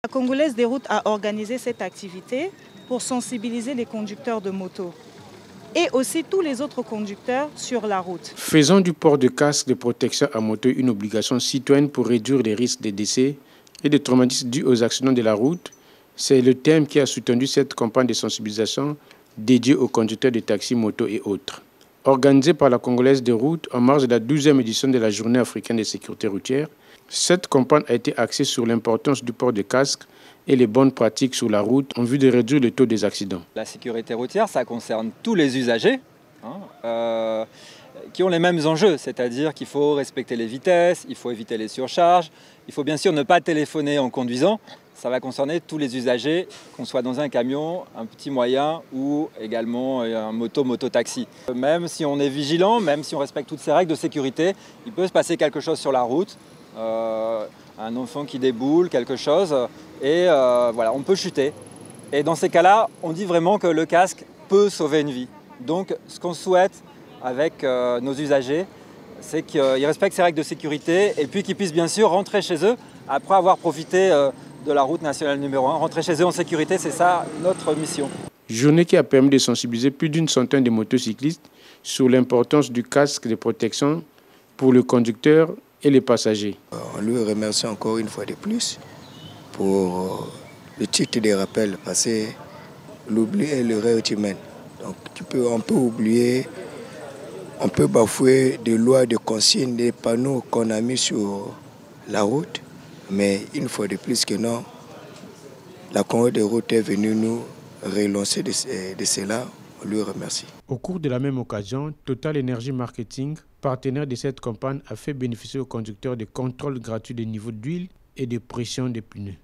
La Congolaise des routes a organisé cette activité pour sensibiliser les conducteurs de moto et aussi tous les autres conducteurs sur la route. Faisons du port de casque de protection à moto une obligation citoyenne pour réduire les risques de décès et de traumatismes dus aux accidents de la route. C'est le thème qui a soutenu cette campagne de sensibilisation dédiée aux conducteurs de taxis, motos et autres. Organisée par la Congolaise des routes en marge de la 12e édition de la Journée africaine de sécurité routière, cette campagne a été axée sur l'importance du port de casque et les bonnes pratiques sur la route en vue de réduire le taux des accidents. La sécurité routière, ça concerne tous les usagers qui ont les mêmes enjeux, c'est-à-dire qu'il faut respecter les vitesses, il faut éviter les surcharges, il faut bien sûr ne pas téléphoner en conduisant. Ça va concerner tous les usagers, qu'on soit dans un camion, un petit moyen ou également un moto-taxi. Même si on est vigilant, même si on respecte toutes ces règles de sécurité, il peut se passer quelque chose sur la route. Un enfant qui déboule, quelque chose, et voilà, on peut chuter. Et dans ces cas-là, on dit vraiment que le casque peut sauver une vie. Donc ce qu'on souhaite avec nos usagers, c'est qu'ils respectent ces règles de sécurité et puis qu'ils puissent bien sûr rentrer chez eux après avoir profité de la route nationale numéro 1. Rentrer chez eux en sécurité, c'est ça notre mission. Journée qui a permis de sensibiliser plus d'une centaine de motocyclistes sur l'importance du casque de protection pour le conducteur et les passagers. On lui remercie encore une fois de plus pour le titre de rappel, parce que l'oubli est l'erreur humaine. Donc on peut oublier, on peut bafouer des lois, des consignes, des panneaux qu'on a mis sur la route, mais une fois de plus que non, la Congolaise des routes est venue nous relancer de cela. On lui remercie. Au cours de la même occasion, Total Energy Marketing, partenaire de cette campagne, a fait bénéficier aux conducteurs de contrôles gratuits de niveau d'huile et de pression des pneus.